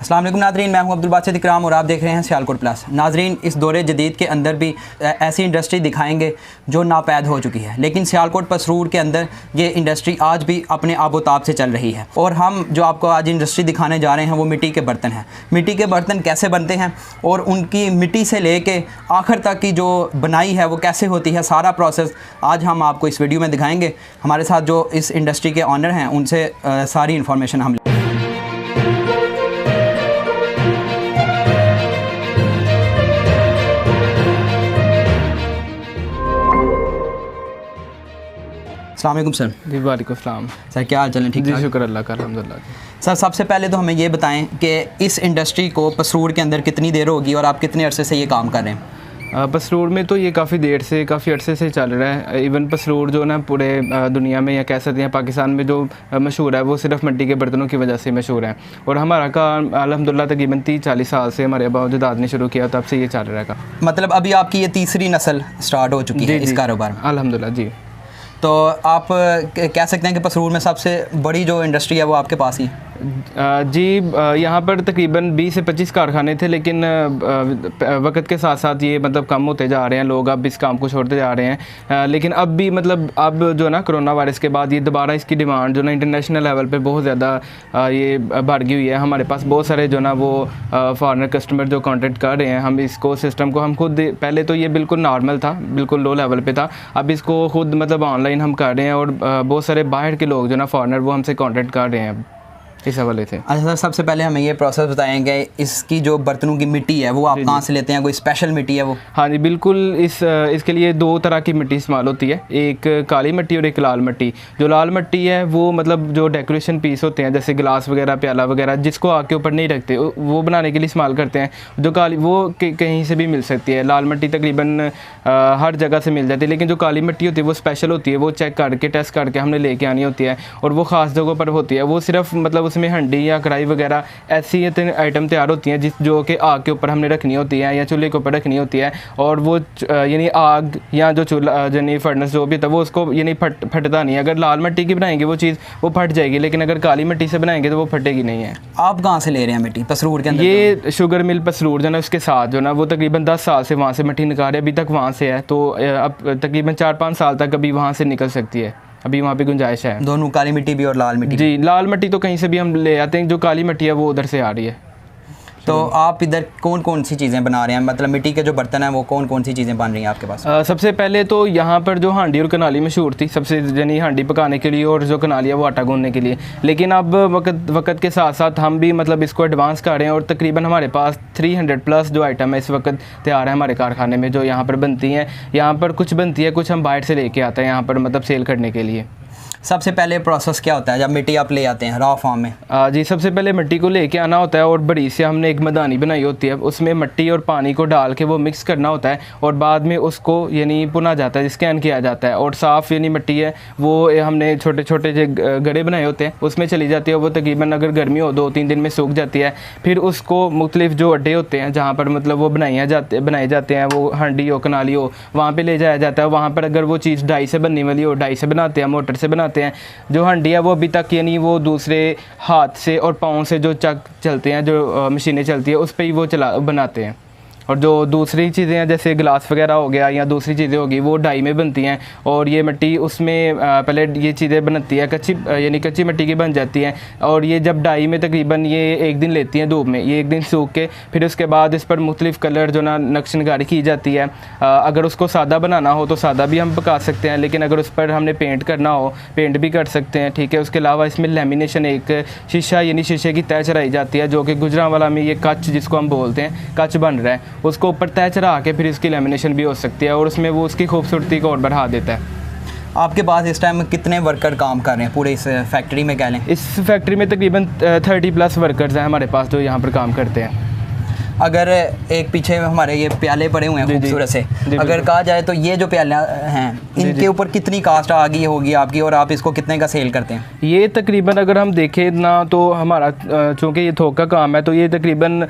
अस्सलाम वालेकुम नाज़रीन, मैं हूं अब्दुल बासित इकराम और आप देख रहे हैं सियालकोट प्लस। नाज़रीन, इस दौरे जदीद के अंदर भी ऐसी इंडस्ट्री दिखाएंगे जो नापैद हो चुकी है, लेकिन सियालकोट पसरूर के अंदर ये इंडस्ट्री आज भी अपने आबोताब से चल रही है। और हम जो आपको आज इंडस्ट्री दिखाने जा रहे हैं वो मिट्टी के बर्तन हैं। मिट्टी के बर्तन कैसे बनते हैं और उनकी मिट्टी से लेके आखिर तक की जो बनाई है वो कैसे होती है, सारा प्रोसेस आज हम आपको इस वीडियो में दिखाएँगे। हमारे साथ जो इस इंडस्ट्री के ऑनर हैं उनसे सारी इन्फॉर्मेशन हम अस्सलाम वालेकुम सर। जी वालेकुम सलाम सर, क्या हाल चाल है? ठीक जी, शुक्र अल्लाह का, अल्हम्दुलिल्लाह। सर, सबसे पहले तो हमें ये बताएं कि इस इंडस्ट्री को पसरूर के अंदर कितनी देर होगी और आप कितने अरसे से ये काम कर रहे हैं? पसरूर में तो ये काफ़ी अरसे से चल रहा है। इवन पसरूर जो ना पूरे दुनिया में, या कह सकते हैं पाकिस्तान में जो मशहूर है वो सिर्फ मिट्टी के बर्तनों की वजह से मशहूर है। और हमारा काम अल्हम्दुलिल्लाह तकरीबन 30-40 साल से हमारे अब्बा दाद ने शुरू किया, तब से ये चल रहा है। मतलब अभी आपकी ये तीसरी नस्ल स्टार्ट हो चुकी है इस कारोबार में? अल्हम्दुलिल्लाह जी। तो आप कह सकते हैं कि पसरूर में सबसे बड़ी जो इंडस्ट्री है वो आपके पास ही? जी, यहाँ पर तकरीबन 20 से 25 कारखाने थे, लेकिन वक्त के साथ साथ ये मतलब कम होते जा रहे हैं। लोग अब इस काम को छोड़ते जा रहे हैं। लेकिन अब भी मतलब अब जो ना कोरोना वायरस के बाद ये दोबारा इसकी डिमांड जो ना इंटरनेशनल लेवल पे बहुत ज़्यादा ये बढ़ गई हुई है। हमारे पास बहुत सारे जो ना वो फॉरेनर कस्टमर जो कॉन्टेक्ट कर रहे हैं। हम इसको सिस्टम को हम खुद, पहले तो ये बिल्कुल नॉर्मल था, बिल्कुल लो लेवल पे था। अब इसको खुद मतलब ऑनलाइन हम कर रहे हैं और बहुत सारे बाहर के लोग जो ना फॉरेनर वो हमसे कॉन्टेक्ट कर रहे हैं इस हवाले से। अच्छा सर, सबसे पहले हमें ये प्रोसेस बताएंगे, इसकी जो बर्तनों की मिट्टी है वो आप कहाँ से लेते हैं? कोई स्पेशल मिट्टी है वो? हाँ जी, बिल्कुल। इसके लिए 2 तरह की मिट्टी इस्तेमाल होती है, एक काली मिट्टी और एक लाल मिट्टी। जो लाल मिट्टी है वो मतलब जो डेकोरेशन पीस होते हैं जैसे गिलास वगैरह, प्याला वगैरह, जिसको आग के ऊपर नहीं रखते वो बनाने के लिए इस्तेमाल करते हैं। जो काली वो कहीं से भी मिल सकती है। लाल मिट्टी तकरीबन हर जगह से मिल जाती है, लेकिन जो काली मिट्टी होती है वो स्पेशल होती है। वो चेक करके टेस्ट करके हमने लेके आनी होती है और वो ख़ास जगहों पर होती है। वो सिर्फ मतलब उसमें हंडी या कढ़ाई वगैरह ऐसी आइटम तैयार होती हैं जो कि आग के ऊपर हमने रखनी होती है या चूल्हे के ऊपर रखनी होती है। और वो यानी आग या जो चूल्हा यानी फर्नेस जो भी था वो उसको यानी फटता नहीं है। अगर लाल मिट्टी की बनाएंगे वो चीज़ वो फट जाएगी, लेकिन अगर काली मिट्टी से बनाएंगे तो वो फटेगी नहीं है। आप कहाँ से ले रहे हैं मिट्टी पसरूर के अंदर? ये शुगर मिल पसरूर जो ना उसके साथ जो ना वो तकरीबन 10 साल से वहाँ से मिट्टी निकाल रहे, अभी तक वहाँ से है। तो अब तकरीबन 4-5 साल तक अभी वहाँ से निकल सकती है, अभी वहाँ पे गुंजाइश है। दोनों, काली मिट्टी भी और लाल मिट्टी? जी, लाल मिट्टी तो कहीं से भी हम ले आते हैं, जो काली मिट्टी है वो उधर से आ रही है। तो आप इधर कौन कौन सी चीज़ें बना रहे हैं? मतलब मिट्टी के जो बर्तन हैं वो कौन कौन सी चीज़ें बन रही हैं आपके पास? सबसे पहले तो यहाँ पर जो हांडी और कनाली मशहूर थी सबसे, यानी हांडी पकाने के लिए और जो कनाली है वो आटा गूंदने के लिए। लेकिन अब वक्त के साथ साथ हम भी मतलब इसको एडवांस कर रहे हैं और तकरीबन हमारे पास 300+ जो आइटम है इस वक्त तैयार है हमारे कारखाने में, जो यहाँ पर बनती हैं। यहाँ पर कुछ बनती है, कुछ हम बाहर से लेके आते हैं यहाँ पर मतलब सेल करने के लिए। सबसे पहले प्रोसेस क्या होता है जब मिट्टी आप ले आते हैं रॉ फॉर्म में? जी, सबसे पहले मिट्टी को लेके आना होता है और बड़ी से हमने एक मदानी बनाई होती है, उसमें मिट्टी और पानी को डाल के वो मिक्स करना होता है और बाद में उसको यानी पुना जाता है, स्कैन किया जाता है। और साफ़ यानी मिट्टी है वो हमने छोटे छोटे जो गड्ढे बनाए होते हैं उसमें चली जाती है। वो तकरीबन अगर गर्मी हो 2-3 दिन में सूख जाती है। फिर उसको मुख्तलिफ जो अड्डे होते हैं जहाँ पर मतलब वो बनाए जाते हैं, वो हांडी हो कनाली हो, वहाँ पर ले जाया जाता है। वहाँ पर अगर वो चीज़ डाई से बनने वाली हो, डाई से बनाते हैं, मोटर से बनाते हैं। जो हंडी है वो अभी तक यानी वो दूसरे हाथ से और पाँव से जो चक चलते हैं, जो मशीनें चलती है उस पर ही वो बनाते हैं। और जो दूसरी चीज़ें हैं जैसे गिलास वगैरह हो गया या दूसरी चीज़ें होगी वो डाई में बनती हैं। और ये मिट्टी उसमें पहले ये चीज़ें बनती है कच्ची, यानी कच्ची मिट्टी की बन जाती हैं। और ये जब डाई में तकरीबन ये 1 दिन लेती हैं धूप में, ये 1 दिन सूख के फिर उसके बाद इस पर मुख्तलिफ़ कलर जो ना नक्श नगारी की जाती है। अगर उसको सादा बनाना हो तो सादा भी हम पका सकते हैं, लेकिन अगर उस पर हमने पेंट करना हो पेंट भी कर सकते हैं, ठीक है। उसके अलावा इसमें लेमिनेशन, एक शीशा यानी शीशे की तय चढ़ाई जाती है, जो कि गुजरांवाला में ये कच जिसको हम बोलते हैं, कच बन रहा है, उसको ऊपर तय चढ़ा के फिर इसकी लेमिनेशन भी हो सकती है और उसमें वो उसकी खूबसूरती को और बढ़ा देता है। आपके पास इस टाइम कितने वर्कर काम कर रहे हैं पूरे इस फैक्ट्री में? कह लें इस फैक्ट्री में तकरीबन 30+ वर्कर्स हैं हमारे पास जो यहाँ पर काम करते हैं। अगर एक पीछे हमारे ये प्याले पड़े हुए हैं खूबसूरत से, अगर कहा जाए तो ये जो प्याले हैं इनके ऊपर कितनी कास्ट आ गई होगी आपकी और आप इसको कितने का सेल करते हैं? ये तकरीबन अगर हम देखें ना तो हमारा चूँकि ये थोक का काम है तो ये तकरीबन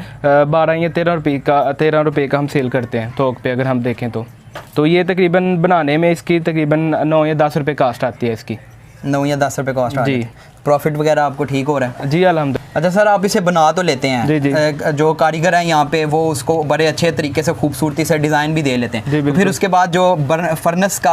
12 या 13 रुपये का हम सेल करते हैं थोक पे। अगर हम देखें तो ये तकरीबन बनाने में इसकी तकरीबन 9 या 10 रुपये कास्ट आती है इसकी। 9 या 10 रुपये कॉस्ट आती है। प्रॉफिट वगैरह आपको ठीक हो रहा है? जी अल्हम्दुलिल्लाह। अच्छा सर, आप इसे बना तो लेते हैं, जी जी। जो कारीगर हैं यहाँ पे वो उसको बड़े अच्छे तरीके से खूबसूरती से डिज़ाइन भी दे लेते हैं, तो फिर उसके बाद जो फर्नेस का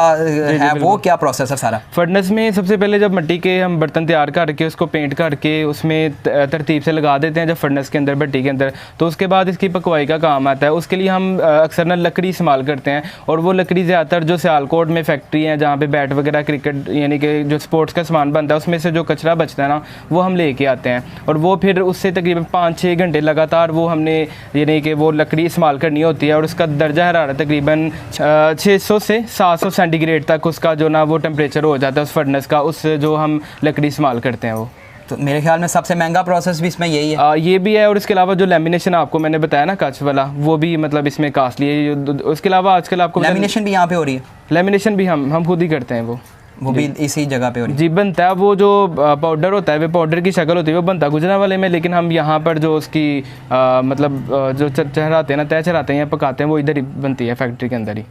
है वो क्या प्रोसेस है सारा? फर्नेस में सबसे पहले जब मिट्टी के हम बर्तन तैयार करके उसको पेंट करके उसमें तरतीब से लगा देते हैं जब फर्नेस के अंदर, भट्टी के अंदर, तो उसके बाद इसकी पकवाई का काम आता है। उसके लिए हम अक्सर ना लकड़ी इस्तेमाल करते हैं, और वो लकड़ी ज़्यादातर जो सियालकोट में फैक्ट्री हैं जहाँ पे बैट वगैरह, क्रिकेट यानी कि जो स्पोर्ट्स का सामान बनता है उसमें से जो कचरा बचता है ना, वो हम लेके आते हैं, और वो फिर उससे तकरीबन 5-6 घंटे लगातार वो हमने यानी कि वो लकड़ी इस्तेमाल करनी होती है, और उसका दर्जा हरारत तकरीबन 600 से 700 सेंटीग्रेड तक उसका जो ना वो टेम्परेचर हो जाता है उस फर्नेस का, उस जो हम लकड़ी इस्तेमाल करते हैं वो। तो मेरे ख्याल में सबसे महंगा प्रोसेस भी इसमें यही है। ये भी है, और इसके अलावा जो लेमिनेशन आपको मैंने बताया ना कच वाला, वो भी मतलब इसमें कास्टली है। उसके अलावा आजकल आपको लेमिनेशन भी यहाँ पे हो रही है? लेमिनेशन भी हम खुद ही करते हैं, वो भी इसी जगह पे हो रही है? जी बनता है। वो जो पाउडर होता है वो पाउडर की शक्ल होती है, वो बनता गुजरा वाले में, लेकिन हम यहाँ पर जो उसकी मतलब जो चढ़ाते हैं ना, तय चढ़ाते हैं या पकाते हैं, वो इधर ही बनती है फैक्ट्री के अंदर ही।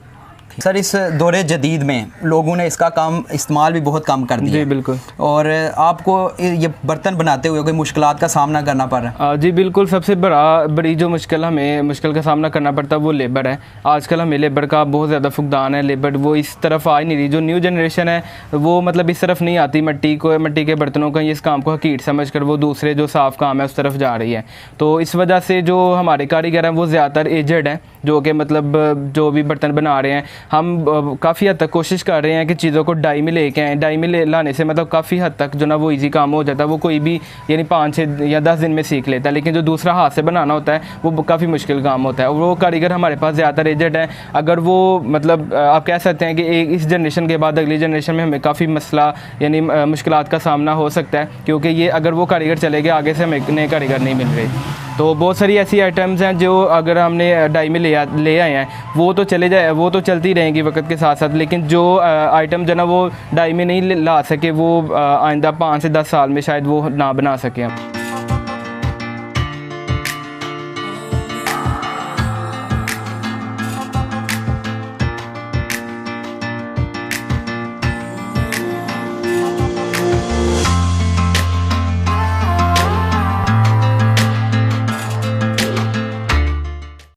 सर, इस दौरे जदीद में लोगों ने इसका काम इस्तेमाल भी बहुत कम कर दिया। जी बिल्कुल। और आपको ये बर्तन बनाते हुए कोई मुश्किलात का सामना करना पड़ रहा है? जी बिल्कुल। सबसे बड़ी जो मुश्किल का सामना करना पड़ता है वो लेबर है। आजकल हमें लेबर का बहुत ज़्यादा फुकदान है। लेबर वो इस तरफ आ ही नहीं रही, जो न्यू जनरेशन है वो मतलब इस तरफ नहीं आती, मिट्टी के बर्तनों का इस काम को हकीर समझ कर वो दूसरे जो साफ़ काम है उस तरफ जा रही है। तो इस वजह से जो हमारे कारीगर हैं वो ज़्यादातर एजड हैं, जो कि मतलब जो भी बर्तन बना रहे हैं, हम काफ़ी हद तक कोशिश कर रहे हैं कि चीज़ों को डाई में लेके आएँ। डाई में लाने से मतलब काफ़ी हद तक जो ना वो इजी काम हो जाता है, वो कोई भी यानी 5-6 या 10 दिन में सीख लेता है। लेकिन जो दूसरा हाथ से बनाना होता है वो काफ़ी मुश्किल काम होता है, और वो कारीगर हमारे पास ज़्यादातर एजेड हैं। अगर वो मतलब आप कह सकते हैं कि इस जनरेशन के बाद अगली जनरेशन में हमें काफ़ी मसला यानी मुश्किलात का सामना हो सकता है, क्योंकि ये अगर वो कारीगर चले गए आगे से हमें नए कारीगर नहीं मिल रहे। तो बहुत सारी ऐसी आइटम्स हैं जो अगर हमने डाई में ले आए हैं वो तो चलती रहेंगी वक्त के साथ साथ, लेकिन जो आइटम जो ना वो डाई में नहीं ला सके वो आइंदा 5 से 10 साल में शायद वो ना बना सकें हम।